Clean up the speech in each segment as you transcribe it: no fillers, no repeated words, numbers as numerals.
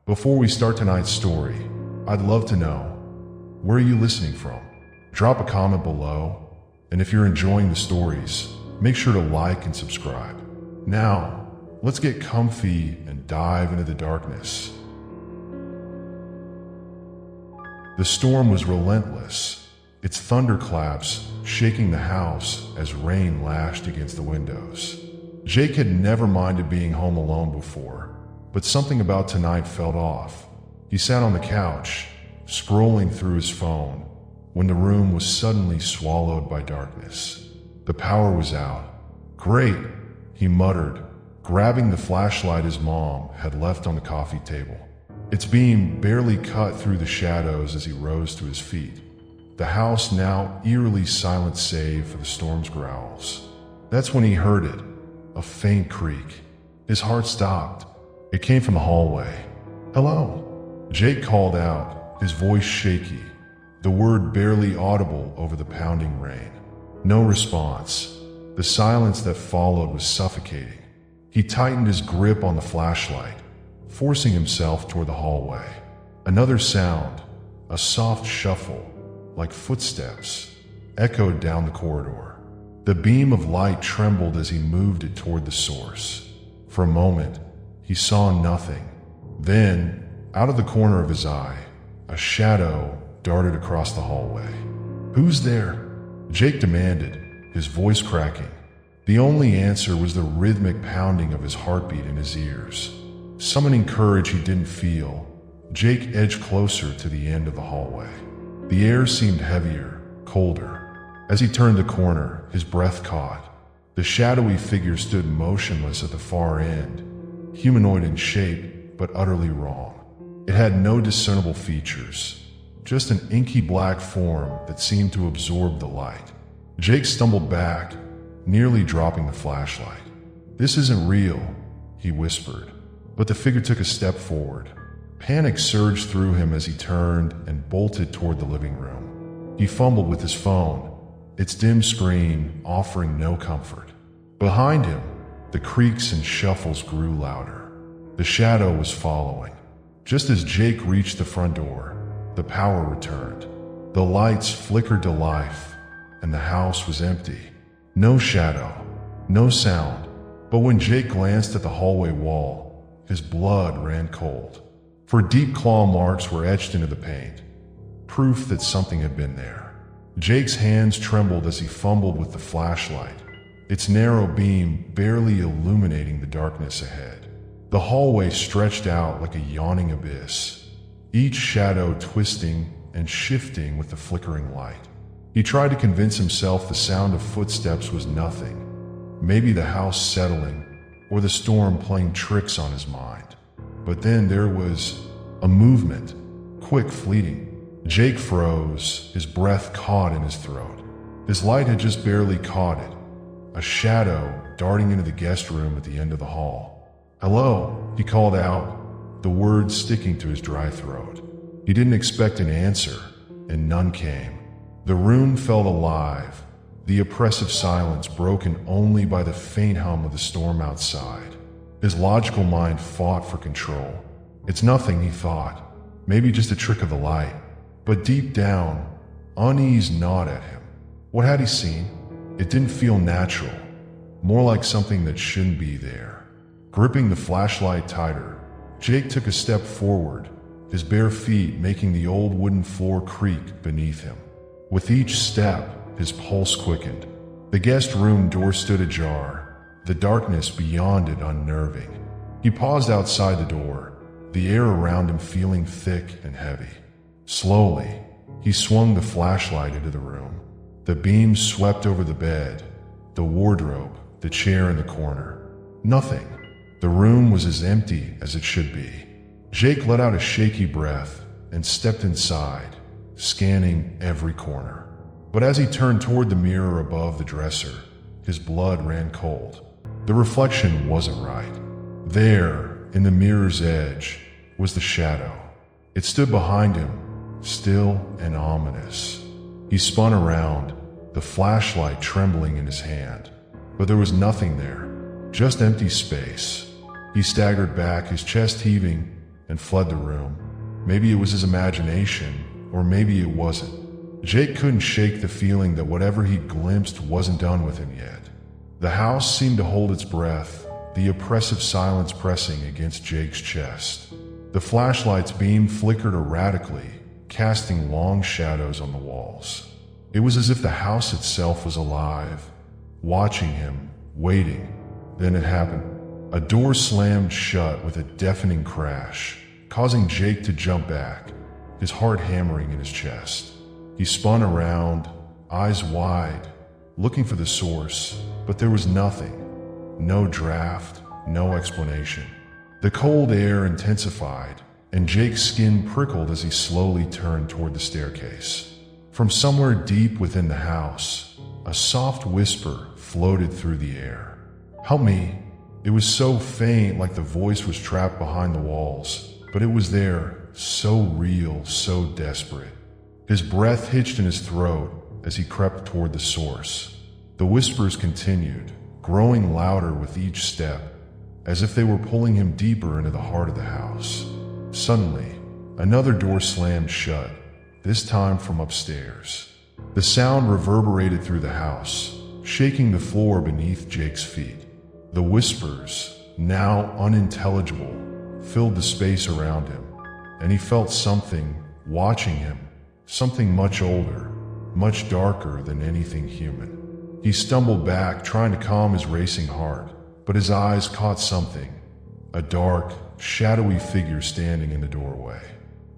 Before we start tonight's story, I'd love to know, where are you listening from? Drop a comment below, and if you're enjoying the stories, make sure to like and subscribe. Now, let's get comfy and dive into the darkness. The storm was relentless, its thunderclaps shaking the house as rain lashed against the windows. Jake had never minded being home alone before, but something about tonight felt off. He sat on the couch, scrolling through his phone, when the room was suddenly swallowed by darkness. The power was out. "Great," he muttered, grabbing the flashlight his mom had left on the coffee table. Its beam barely cut through the shadows as he rose to his feet. The house now eerily silent save for the storm's growls. That's when he heard it, a faint creak. His heart stopped. It came from the hallway. "Hello," Jake called out, his voice shaky, the word barely audible over the pounding rain. No response. The silence that followed was suffocating. He tightened his grip on the flashlight, forcing himself toward the hallway. Another sound, a soft shuffle, like footsteps, echoed down the corridor. The beam of light trembled as he moved it toward the source. For a moment, he saw nothing. Then, out of the corner of his eye, a shadow darted across the hallway. "Who's there?" Jake demanded, his voice cracking. The only answer was the rhythmic pounding of his heartbeat in his ears. Summoning courage he didn't feel, Jake edged closer to the end of the hallway. The air seemed heavier, colder. As he turned the corner, his breath caught. The shadowy figure stood motionless at the far end, humanoid in shape, but utterly wrong. It had no discernible features, just an inky black form that seemed to absorb the light. Jake stumbled back, nearly dropping the flashlight. "This isn't real," he whispered, but the figure took a step forward. Panic surged through him as he turned and bolted toward the living room. He fumbled with his phone, its dim screen offering no comfort. Behind him, the creaks and shuffles grew louder. The shadow was following. Just as Jake reached the front door, the power returned. The lights flickered to life, and the house was empty. No shadow, no sound, but when Jake glanced at the hallway wall, his blood ran cold. For deep claw marks were etched into the paint, proof that something had been there. Jake's hands trembled as he fumbled with the flashlight, its narrow beam barely illuminating the darkness ahead. The hallway stretched out like a yawning abyss, each shadow twisting and shifting with the flickering light. He tried to convince himself the sound of footsteps was nothing, maybe the house settling or the storm playing tricks on his mind. But then there was a movement, quick, fleeting. Jake froze, his breath caught in his throat. His light had just barely caught it, a shadow darting into the guest room at the end of the hall. "Hello," he called out, the words sticking to his dry throat. He didn't expect an answer, and none came. The room felt alive, the oppressive silence broken only by the faint hum of the storm outside. His logical mind fought for control. "It's nothing," he thought. "Maybe just a trick of the light." But deep down, unease gnawed at him. What had he seen? It didn't feel natural, more like something that shouldn't be there. Gripping the flashlight tighter, Jake took a step forward, his bare feet making the old wooden floor creak beneath him. With each step, his pulse quickened. The guest room door stood ajar, the darkness beyond it unnerving. He paused outside the door, the air around him feeling thick and heavy. Slowly, he swung the flashlight into the room. The beam swept over the bed, the wardrobe, the chair in the corner. Nothing. The room was as empty as it should be. Jake let out a shaky breath and stepped inside, scanning every corner. But as he turned toward the mirror above the dresser, his blood ran cold. The reflection wasn't right. There, in the mirror's edge, was the shadow. It stood behind him, still and ominous. He spun around, the flashlight trembling in his hand. But there was nothing there, just empty space. He staggered back, his chest heaving, and fled the room. Maybe it was his imagination, or maybe it wasn't. Jake couldn't shake the feeling that whatever he'd glimpsed wasn't done with him yet. The house seemed to hold its breath, the oppressive silence pressing against Jake's chest. The flashlight's beam flickered erratically, casting long shadows on the walls. It was as if the house itself was alive, watching him, waiting. Then it happened. A door slammed shut with a deafening crash, causing Jake to jump back, his heart hammering in his chest. He spun around, eyes wide, looking for the source, but there was nothing. No draft, no explanation. The cold air intensified, and Jake's skin prickled as he slowly turned toward the staircase. From somewhere deep within the house, a soft whisper floated through the air. "Help me." It was so faint, like the voice was trapped behind the walls, but it was there, so real, so desperate. His breath hitched in his throat as he crept toward the source. The whispers continued, growing louder with each step, as if they were pulling him deeper into the heart of the house. Suddenly, another door slammed shut, this time from upstairs. The sound reverberated through the house, shaking the floor beneath Jake's feet. The whispers, now unintelligible, filled the space around him, and he felt something watching him, something much older, much darker than anything human. He stumbled back, trying to calm his racing heart, but his eyes caught something, a dark, shadowy figure standing in the doorway.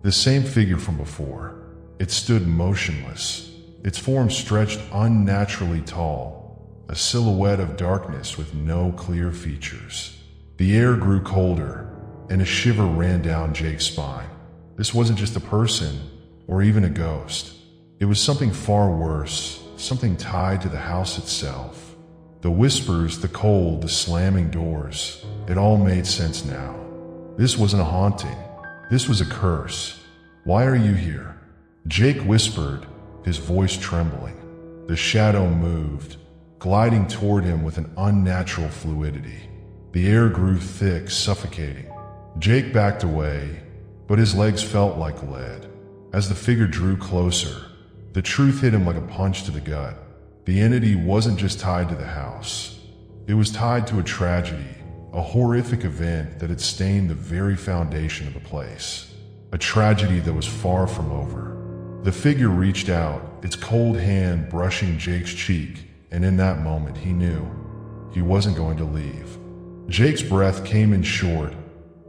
The same figure from before. It stood motionless, its form stretched unnaturally tall, a silhouette of darkness with no clear features. The air grew colder, and a shiver ran down Jake's spine. This wasn't just a person, or even a ghost. It was something far worse, something tied to the house itself. The whispers, the cold, the slamming doors, it all made sense now. This wasn't a haunting. This was a curse. "Why are you here?" Jake whispered, his voice trembling. The shadow moved, gliding toward him with an unnatural fluidity. The air grew thick, suffocating. Jake backed away, but his legs felt like lead. As the figure drew closer, the truth hit him like a punch to the gut. The entity wasn't just tied to the house. It was tied to a tragedy, a horrific event that had stained the very foundation of the place. A tragedy that was far from over. The figure reached out, its cold hand brushing Jake's cheek, and in that moment he knew he wasn't going to leave. Jake's breath came in short,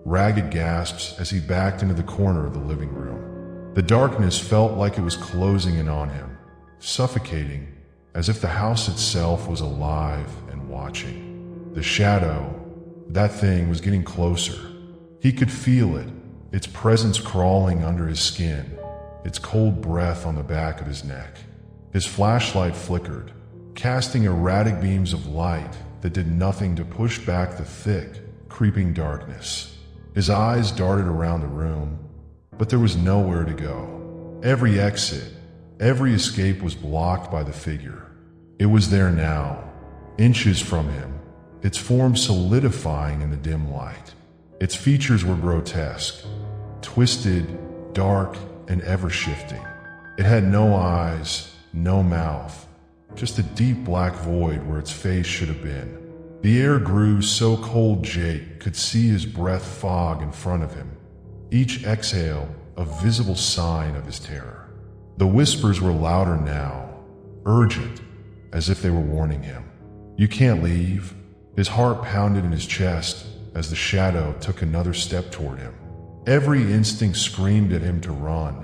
ragged gasps as he backed into the corner of the living room. The darkness felt like it was closing in on him, suffocating, as if the house itself was alive and watching. The shadow, that thing, was getting closer. He could feel it, its presence crawling under his skin, its cold breath on the back of his neck. His flashlight flickered, casting erratic beams of light that did nothing to push back the thick, creeping darkness. His eyes darted around the room, but there was nowhere to go. Every exit, every escape was blocked by the figure. It was there now, inches from him, its form solidifying in the dim light. Its features were grotesque, twisted, dark, and ever-shifting. It had no eyes, no mouth, just a deep black void where its face should have been. The air grew so cold Jake could see his breath fog in front of him, each exhale a visible sign of his terror. The whispers were louder now, urgent, as if they were warning him. "You can't leave." His heart pounded in his chest as the shadow took another step toward him. Every instinct screamed at him to run,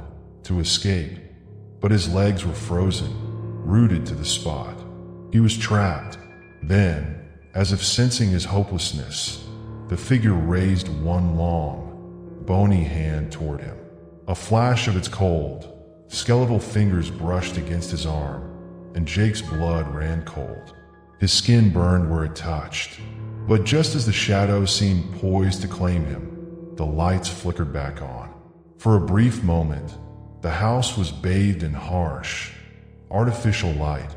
to escape, but his legs were frozen, rooted to the spot. He was trapped. Then, as if sensing his hopelessness, the figure raised one long, bony hand toward him. A flash of its cold, skeletal fingers brushed against his arm, and Jake's blood ran cold. His skin burned where it touched. But just as the shadow seemed poised to claim him, the lights flickered back on. For a brief moment, the house was bathed in harsh, artificial light,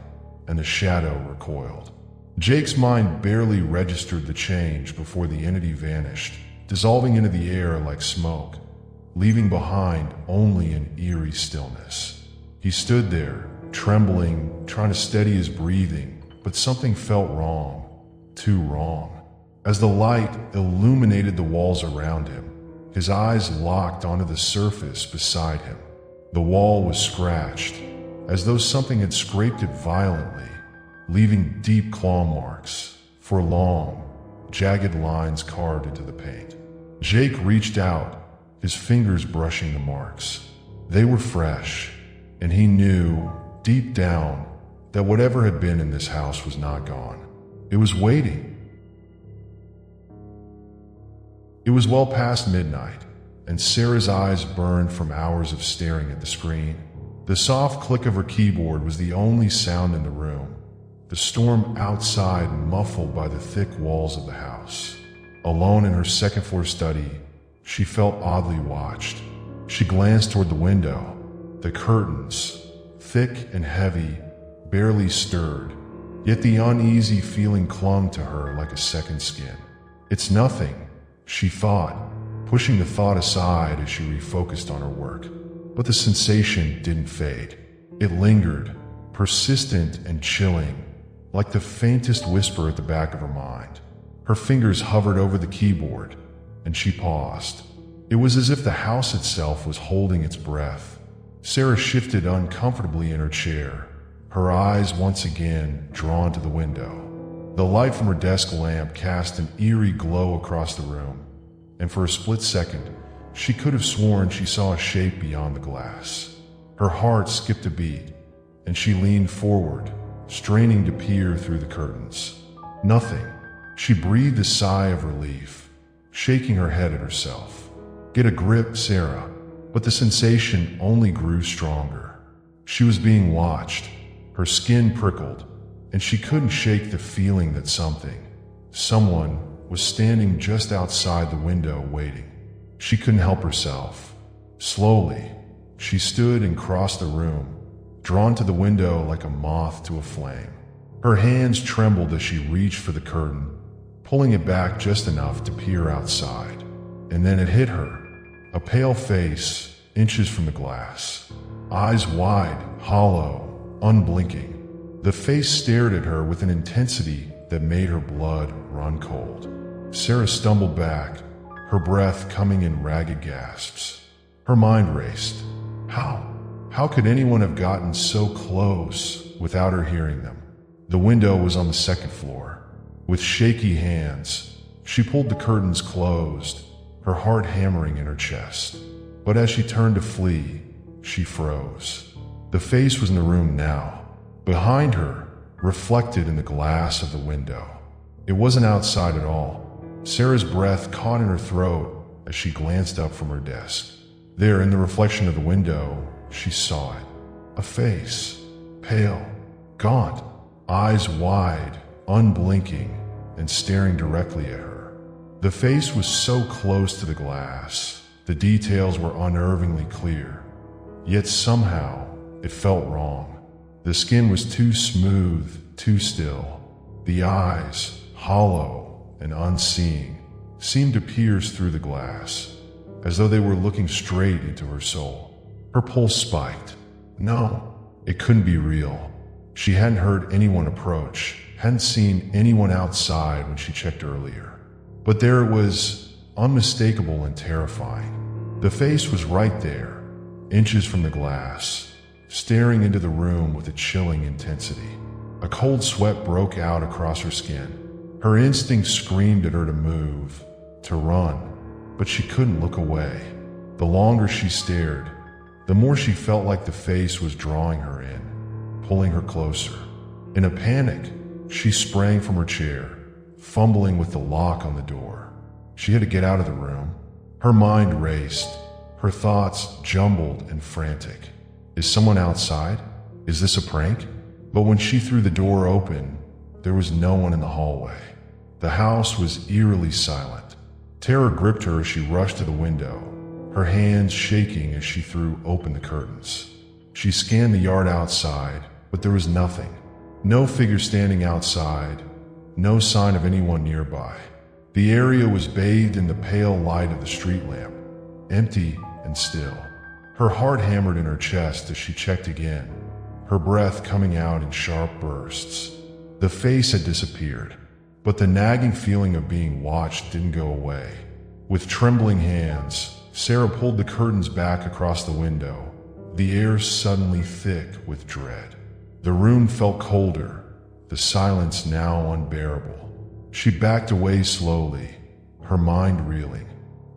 and the shadow recoiled. Jake's mind barely registered the change before the entity vanished, dissolving into the air like smoke, leaving behind only an eerie stillness. He stood there, trembling, trying to steady his breathing, but something felt wrong, too wrong. As the light illuminated the walls around him, his eyes locked onto the surface beside him. The wall was scratched, as though something had scraped it violently, leaving deep claw marks, for long, jagged lines carved into the paint. Jake reached out, his fingers brushing the marks. They were fresh, and he knew, deep down, that whatever had been in this house was not gone. It was waiting. It was well past midnight, and Sarah's eyes burned from hours of staring at the screen. The soft click of her keyboard was the only sound in the room, the storm outside muffled by the thick walls of the house. Alone in her second-floor study, she felt oddly watched. She glanced toward the window. The curtains, thick and heavy, barely stirred, yet the uneasy feeling clung to her like a second skin. It's nothing, she thought, pushing the thought aside as she refocused on her work. But the sensation didn't fade. It lingered, persistent and chilling, like the faintest whisper at the back of her mind. Her fingers hovered over the keyboard, and she paused. It was as if the house itself was holding its breath. Sarah shifted uncomfortably in her chair, her eyes once again drawn to the window. The light from her desk lamp cast an eerie glow across the room, and for a split second, she could have sworn she saw a shape beyond the glass. Her heart skipped a beat, and she leaned forward, straining to peer through the curtains. Nothing. She breathed a sigh of relief, shaking her head at herself. Get a grip, Sarah. But the sensation only grew stronger. She was being watched. Her skin prickled, and she couldn't shake the feeling that someone was standing just outside the window waiting. She couldn't help herself. Slowly, she stood and crossed the room, drawn to the window like a moth to a flame. Her hands trembled as she reached for the curtain, pulling it back just enough to peer outside. And then it hit her, a pale face, inches from the glass. Eyes wide, hollow, unblinking. The face stared at her with an intensity that made her blood run cold. Sarah stumbled back, her breath coming in ragged gasps. Her mind raced. How could anyone have gotten so close without her hearing them? The window was on the second floor. With shaky hands, she pulled the curtains closed, her heart hammering in her chest. But as she turned to flee, she froze. The face was in the room now, behind her, reflected in the glass of the window. It wasn't outside at all. Sarah's breath caught in her throat as she glanced up from her desk. There, in the reflection of the window, she saw it. A face, pale, gaunt, eyes wide, unblinking, and staring directly at her. The face was so close to the glass, the details were unnervingly clear. Yet somehow, it felt wrong. The skin was too smooth, too still. The eyes, hollow and unseeing, seemed to pierce through the glass, as though they were looking straight into her soul. Her pulse spiked. No, it couldn't be real. She hadn't heard anyone approach, hadn't seen anyone outside when she checked earlier. But there it was, unmistakable and terrifying. The face was right there, inches from the glass, staring into the room with a chilling intensity. A cold sweat broke out across her skin. Her instinct screamed at her to move, to run, but she couldn't look away. The longer she stared, the more she felt like the face was drawing her in, pulling her closer. In a panic, she sprang from her chair, fumbling with the lock on the door. She had to get out of the room. Her mind raced, her thoughts jumbled and frantic. Is someone outside? Is this a prank? But when she threw the door open, there was no one in the hallway. The house was eerily silent. Terror gripped her as she rushed to the window, her hands shaking as she threw open the curtains. She scanned the yard outside, but there was nothing. No figure standing outside, no sign of anyone nearby. The area was bathed in the pale light of the street lamp, empty and still. Her heart hammered in her chest as she checked again, her breath coming out in sharp bursts. The face had disappeared, but the nagging feeling of being watched didn't go away. With trembling hands, Sarah pulled the curtains back across the window, the air suddenly thick with dread. The room felt colder, the silence now unbearable. She backed away slowly, her mind reeling.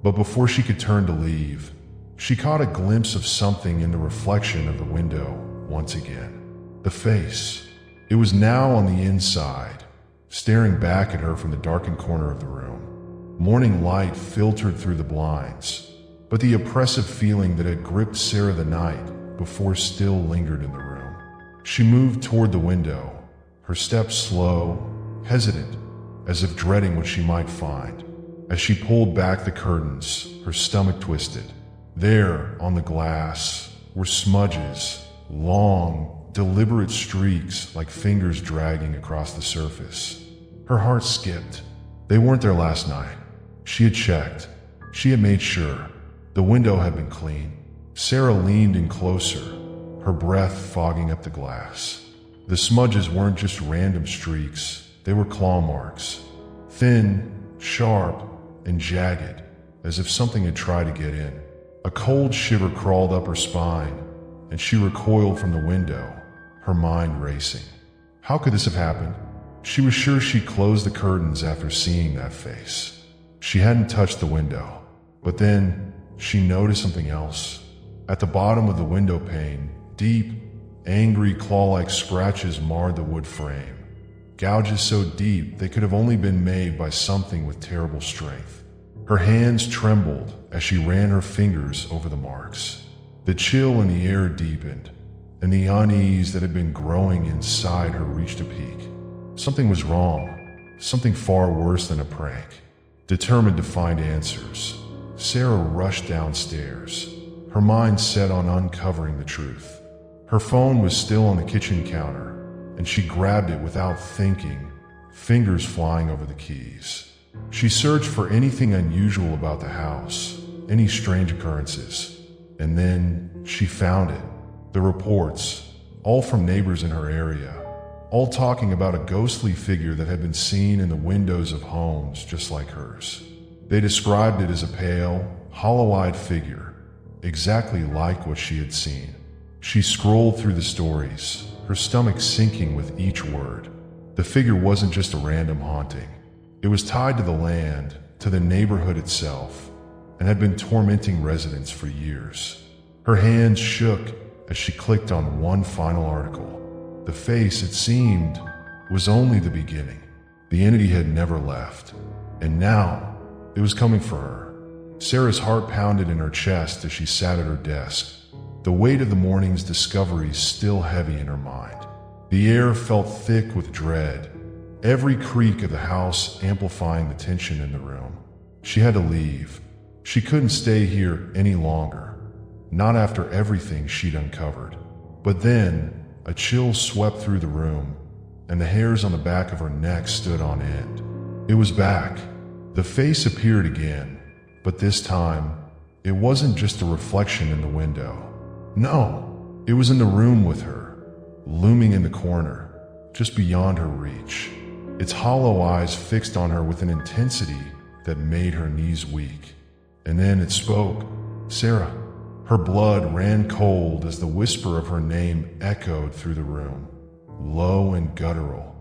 But before she could turn to leave, she caught a glimpse of something in the reflection of the window once again. The face. It was now on the inside, staring back at her from the darkened corner of the room. Morning light filtered through the blinds, but the oppressive feeling that had gripped Sarah the night before still lingered in the room. She moved toward the window, her steps slow, hesitant, as if dreading what she might find. As she pulled back the curtains, her stomach twisted. There, on the glass, were smudges, long, deliberate streaks like fingers dragging across the surface. Her heart skipped. They weren't there last night. She had checked. She had made sure. The window had been clean. Sarah leaned in closer, her breath fogging up the glass. The smudges weren't just random streaks, they were claw marks. Thin, sharp, and jagged, as if something had tried to get in. A cold shiver crawled up her spine, and she recoiled from the window, her mind racing. How could this have happened? She was sure she'd closed the curtains after seeing that face. She hadn't touched the window, but then she noticed something else. At the bottom of the window pane, deep, angry claw-like scratches marred the wood frame. Gouges so deep they could have only been made by something with terrible strength. Her hands trembled as she ran her fingers over the marks. The chill in the air deepened, and the unease that had been growing inside her reached a peak. Something was wrong, something far worse than a prank. Determined to find answers, Sarah rushed downstairs, her mind set on uncovering the truth. Her phone was still on the kitchen counter, and she grabbed it without thinking, fingers flying over the keys. She searched for anything unusual about the house, any strange occurrences, and then she found it. The reports, all from neighbors in her area, all talking about a ghostly figure that had been seen in the windows of homes just like hers. They described it as a pale, hollow-eyed figure, exactly like what she had seen. She scrolled through the stories, her stomach sinking with each word. The figure wasn't just a random haunting. It was tied to the land, to the neighborhood itself, and had been tormenting residents for years. Her hands shook as she clicked on one final article. The face, it seemed, was only the beginning. The entity had never left, and now it was coming for her. Sarah's heart pounded in her chest as she sat at her desk, the weight of the morning's discoveries still heavy in her mind. The air felt thick with dread, every creak of the house amplifying the tension in the room. She had to leave. She couldn't stay here any longer, not after everything she'd uncovered. But then, a chill swept through the room, and the hairs on the back of her neck stood on end. It was back. The face appeared again, but this time, it wasn't just a reflection in the window. No, it was in the room with her, looming in the corner, just beyond her reach. Its hollow eyes fixed on her with an intensity that made her knees weak. And then it spoke. Sarah. Her blood ran cold as the whisper of her name echoed through the room, low and guttural,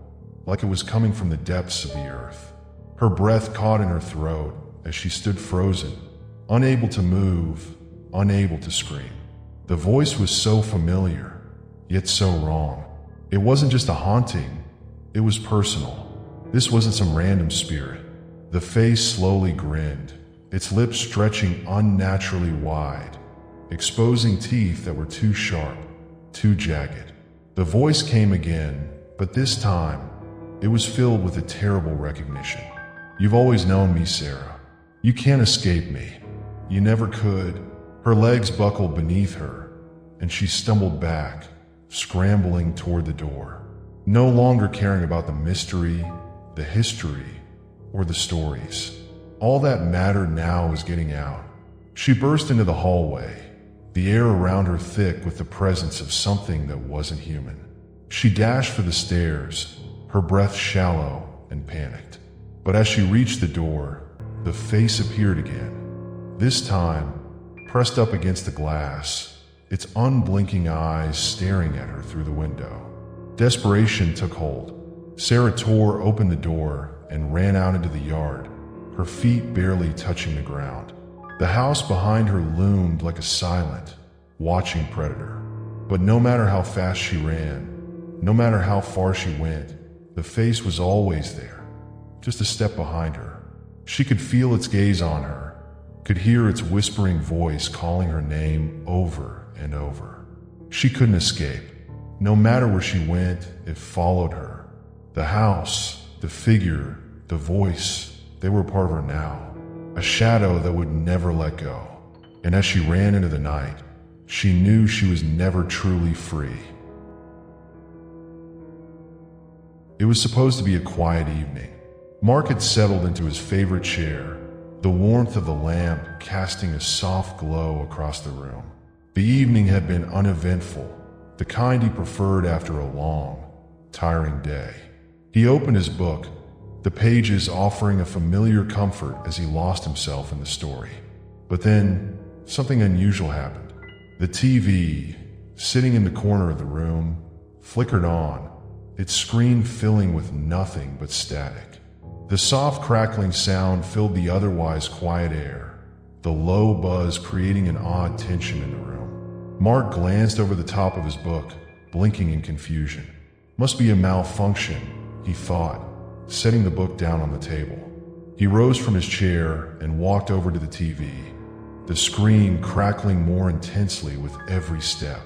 like it was coming from the depths of the earth. Her breath caught in her throat as she stood frozen, unable to move, unable to scream. The voice was so familiar, yet so wrong. It wasn't just a haunting, it was personal. This wasn't some random spirit. The face slowly grinned, its lips stretching unnaturally wide, exposing teeth that were too sharp, too jagged. The voice came again, but this time, it was filled with a terrible recognition. You've always known me, Sarah. You can't escape me. You never could. Her legs buckled beneath her, and she stumbled back, scrambling toward the door. No longer caring about the mystery, the history, or the stories. All that mattered now was getting out. She burst into the hallway, the air around her thick with the presence of something that wasn't human. She dashed for the stairs, her breath shallow and panicked. But as she reached the door, the face appeared again. This time, pressed up against the glass, its unblinking eyes staring at her through the window. Desperation took hold. Sarah tore open the door and ran out into the yard, her feet barely touching the ground. The house behind her loomed like a silent, watching predator. But no matter how fast she ran, no matter how far she went, the face was always there, just a step behind her. She could feel its gaze on her, could hear its whispering voice calling her name over and over. She couldn't escape. No matter where she went, it followed her. The house, the figure, the voice, they were part of her now. A shadow that would never let go. And as she ran into the night, she knew she was never truly free. It was supposed to be a quiet evening. Mark had settled into his favorite chair, the warmth of the lamp casting a soft glow across the room. The evening had been uneventful, the kind he preferred after a long, tiring day. He opened his book, the pages offering a familiar comfort as he lost himself in the story. But then, something unusual happened. The TV, sitting in the corner of the room, flickered on, its screen filling with nothing but static. The soft crackling sound filled the otherwise quiet air, the low buzz creating an odd tension in the room. Mark glanced over the top of his book, blinking in confusion. Must be a malfunction, he thought, setting the book down on the table. He rose from his chair and walked over to the TV, the screen crackling more intensely with every step.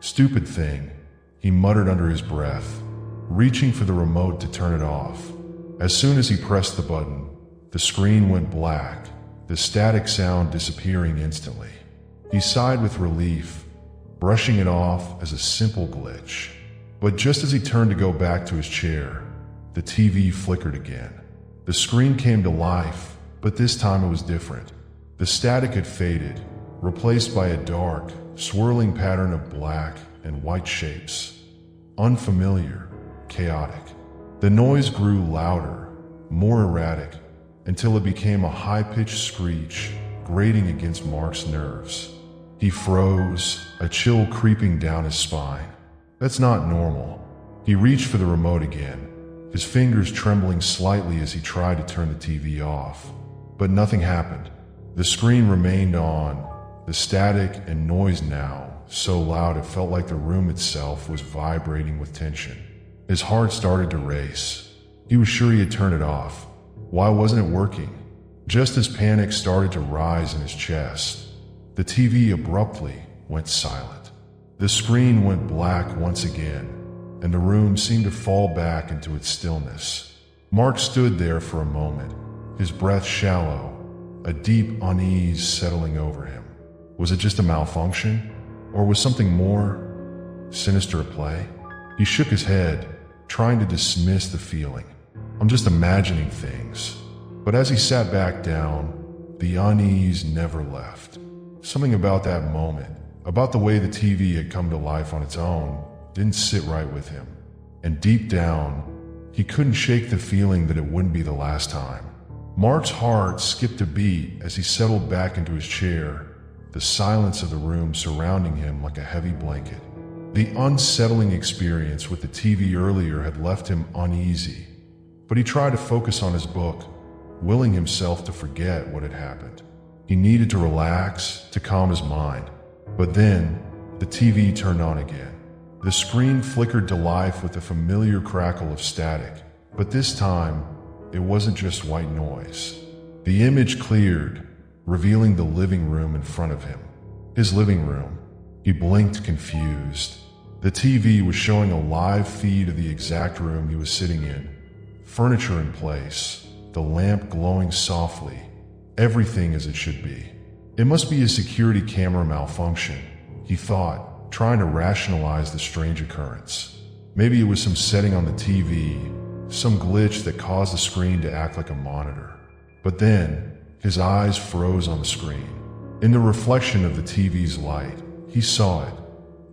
Stupid thing, he muttered under his breath, reaching for the remote to turn it off. As soon as he pressed the button, the screen went black, the static sound disappearing instantly. He sighed with relief, brushing it off as a simple glitch. But just as he turned to go back to his chair, the TV flickered again. The screen came to life, but this time it was different. The static had faded, replaced by a dark, swirling pattern of black and white shapes. Unfamiliar, chaotic. The noise grew louder, more erratic, until it became a high-pitched screech, grating against Mark's nerves. He froze, a chill creeping down his spine. That's not normal. He reached for the remote again, his fingers trembling slightly as he tried to turn the TV off. But nothing happened. The screen remained on, the static and noise now so loud it felt like the room itself was vibrating with tension. His heart started to race. He was sure he had turned it off. Why wasn't it working? Just as panic started to rise in his chest, the TV abruptly went silent. The screen went black once again, and the room seemed to fall back into its stillness. Mark stood there for a moment, his breath shallow, a deep unease settling over him. Was it just a malfunction? Or was something more sinister at play? He shook his head, trying to dismiss the feeling. I'm just imagining things. But as he sat back down, the unease never left. Something about that moment, about the way the TV had come to life on its own, didn't sit right with him. And deep down, he couldn't shake the feeling that it wouldn't be the last time. Mark's heart skipped a beat as he settled back into his chair, the silence of the room surrounding him like a heavy blanket. The unsettling experience with the TV earlier had left him uneasy, but he tried to focus on his book, willing himself to forget what had happened. He needed to relax, to calm his mind. But then, the TV turned on again. The screen flickered to life with a familiar crackle of static, but this time, it wasn't just white noise. The image cleared, revealing the living room in front of him. His living room. He blinked, confused. The TV was showing a live feed of the exact room he was sitting in. Furniture in place, the lamp glowing softly, everything as it should be. It must be a security camera malfunction, he thought, trying to rationalize the strange occurrence. Maybe it was some setting on the TV, some glitch that caused the screen to act like a monitor. But then, his eyes froze on the screen. In the reflection of the TV's light, he saw it,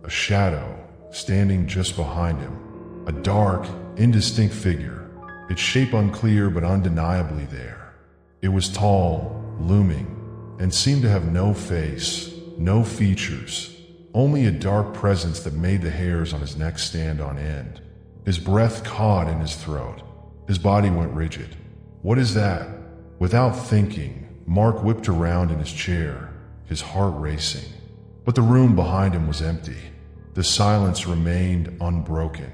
a shadow standing just behind him, a dark, indistinct figure, its shape unclear but undeniably there. It was tall, looming, and seemed to have no face, no features, only a dark presence that made the hairs on his neck stand on end. His breath caught in his throat. His body went rigid. "What is that?" Without thinking, Mark whipped around in his chair, his heart racing. But the room behind him was empty. The silence remained unbroken,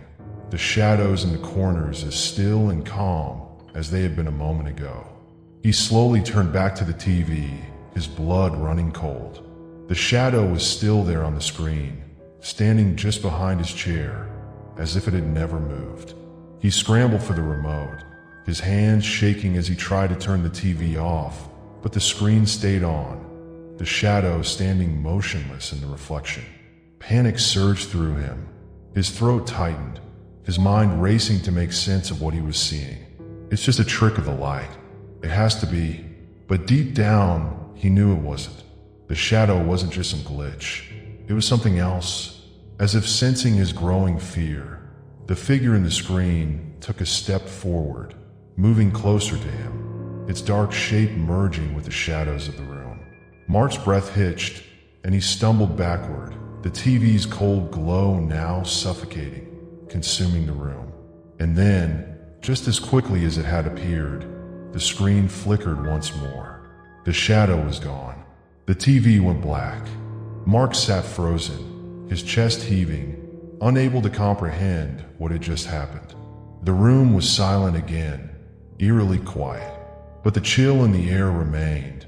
the shadows in the corners as still and calm as they had been a moment ago. He slowly turned back to the TV, his blood running cold. The shadow was still there on the screen, standing just behind his chair, as if it had never moved. He scrambled for the remote, his hands shaking as he tried to turn the TV off, but the screen stayed on, the shadow standing motionless in the reflection. Panic surged through him. His throat tightened, his mind racing to make sense of what he was seeing. It's just a trick of the light. It has to be. But deep down, he knew it wasn't. The shadow wasn't just some glitch. It was something else. As if sensing his growing fear, the figure in the screen took a step forward, moving closer to him, its dark shape merging with the shadows of the room. Mark's breath hitched, and he stumbled backward, the TV's cold glow now suffocating, consuming the room. And then, just as quickly as it had appeared, the screen flickered once more. The shadow was gone. The TV went black. Mark sat frozen, his chest heaving, unable to comprehend what had just happened. The room was silent again, eerily quiet, but the chill in the air remained,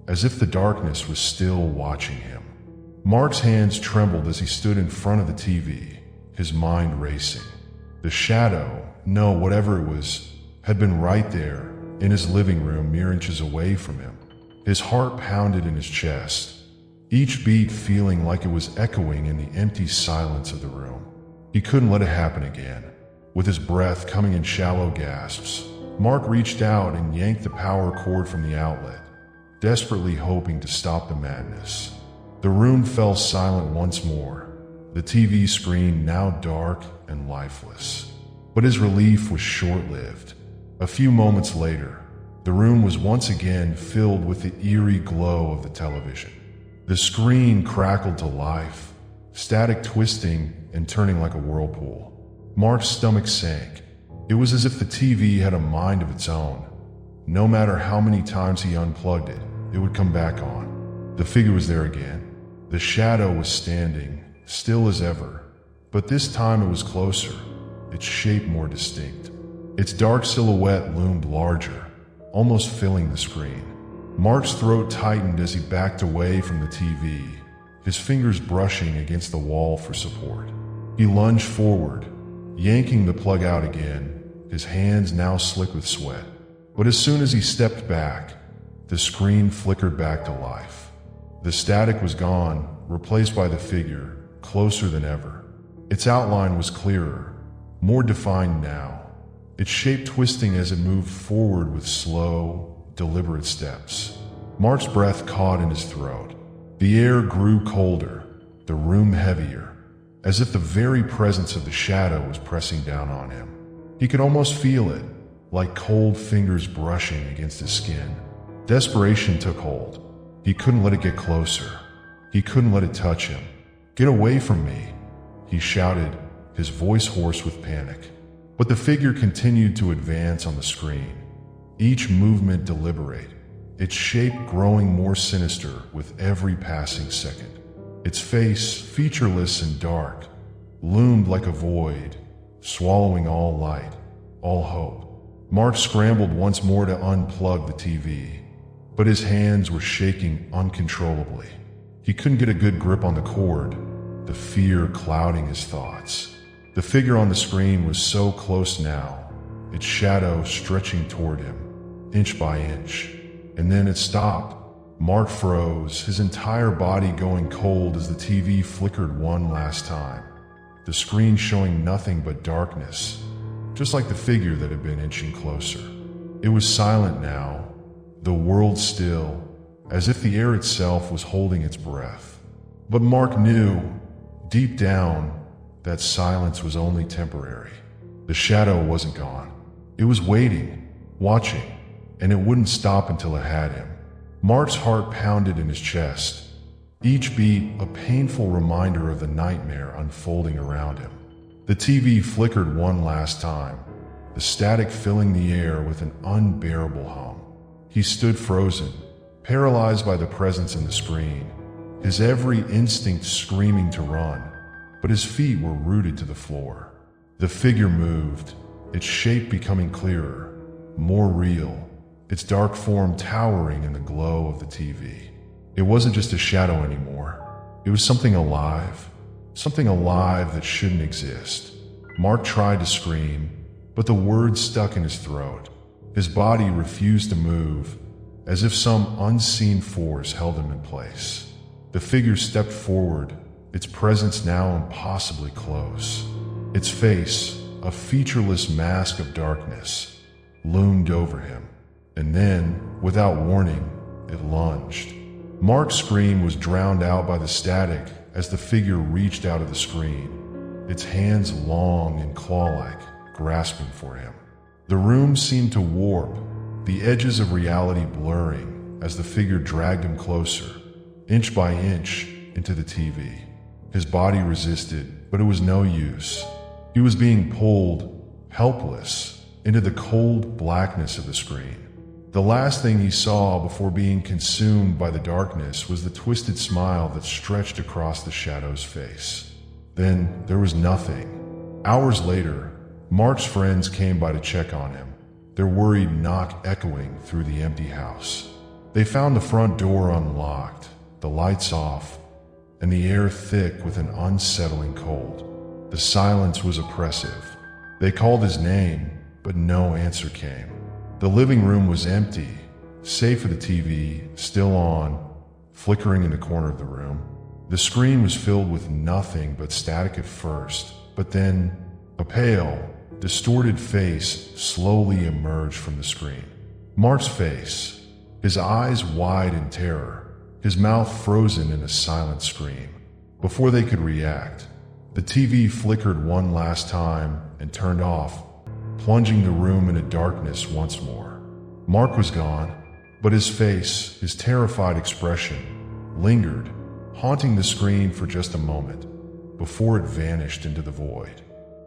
as if the darkness was still watching him. Mark's hands trembled as he stood in front of the TV, his mind racing. The shadow, no, whatever it was, had been right there, in his living room mere inches away from him. His heart pounded in his chest, each beat feeling like it was echoing in the empty silence of the room. He couldn't let it happen again. With his breath coming in shallow gasps, Mark reached out and yanked the power cord from the outlet, desperately hoping to stop the madness. The room fell silent once more, the TV screen now dark and lifeless. But his relief was short-lived. A few moments later, the room was once again filled with the eerie glow of the television. The screen crackled to life, static twisting and turning like a whirlpool. Mark's stomach sank. It was as if the TV had a mind of its own. No matter how many times he unplugged it, it would come back on. The figure was there again. The shadow was standing, still as ever, but this time it was closer, its shape more distinct. Its dark silhouette loomed larger, almost filling the screen. Mark's throat tightened as he backed away from the TV, his fingers brushing against the wall for support. He lunged forward, yanking the plug out again, his hands now slick with sweat. But as soon as he stepped back, the screen flickered back to life. The static was gone, replaced by the figure, closer than ever. Its outline was clearer, more defined now, its shape twisting as it moved forward with slow, deliberate steps. Mark's breath caught in his throat. The air grew colder, the room heavier, as if the very presence of the shadow was pressing down on him. He could almost feel it, like cold fingers brushing against his skin. Desperation took hold. He couldn't let it get closer. He couldn't let it touch him. "Get away from me," he shouted, his voice hoarse with panic. But the figure continued to advance on the screen, each movement deliberate, its shape growing more sinister with every passing second. Its face, featureless and dark, loomed like a void, swallowing all light, all hope. Mark scrambled once more to unplug the TV, but his hands were shaking uncontrollably. He couldn't get a good grip on the cord, the fear clouding his thoughts. The figure on the screen was so close now, its shadow stretching toward him, inch by inch. And then it stopped. Mark froze, his entire body going cold as the TV flickered one last time, the screen showing nothing but darkness, just like the figure that had been inching closer. It was silent now, the world still, as if the air itself was holding its breath. But Mark knew, deep down, that silence was only temporary. The shadow wasn't gone. It was waiting, watching, and it wouldn't stop until it had him. Mark's heart pounded in his chest, each beat a painful reminder of the nightmare unfolding around him. The TV flickered one last time, the static filling the air with an unbearable hum. He stood frozen, paralyzed by the presence in the screen, his every instinct screaming to run, but his feet were rooted to the floor. The figure moved, its shape becoming clearer, more real, its dark form towering in the glow of the TV. It wasn't just a shadow anymore. It was something alive that shouldn't exist. Mark tried to scream, but the words stuck in his throat. His body refused to move, as if some unseen force held him in place. The figure stepped forward, its presence now impossibly close. Its face, a featureless mask of darkness, loomed over him. And then, without warning, it lunged. Mark's scream was drowned out by the static as the figure reached out of the screen, its hands long and claw-like, grasping for him. The room seemed to warp, the edges of reality blurring as the figure dragged him closer, inch by inch, into the TV. His body resisted, but it was no use. He was being pulled, helpless, into the cold blackness of the screen. The last thing he saw before being consumed by the darkness was the twisted smile that stretched across the shadow's face. Then there was nothing. Hours later, Mark's friends came by to check on him, their worried knock echoing through the empty house. They found the front door unlocked, the lights off, and the air thick with an unsettling cold. The silence was oppressive. They called his name, but no answer came. The living room was empty, save for the TV, still on, flickering in the corner of the room. The screen was filled with nothing but static at first, but then a pale, distorted face slowly emerged from the screen. Mark's face, his eyes wide in terror, his mouth frozen in a silent scream. Before they could react, the TV flickered one last time and turned off, plunging the room into darkness once more. Mark was gone, but his face, his terrified expression, lingered, haunting the screen for just a moment, before it vanished into the void.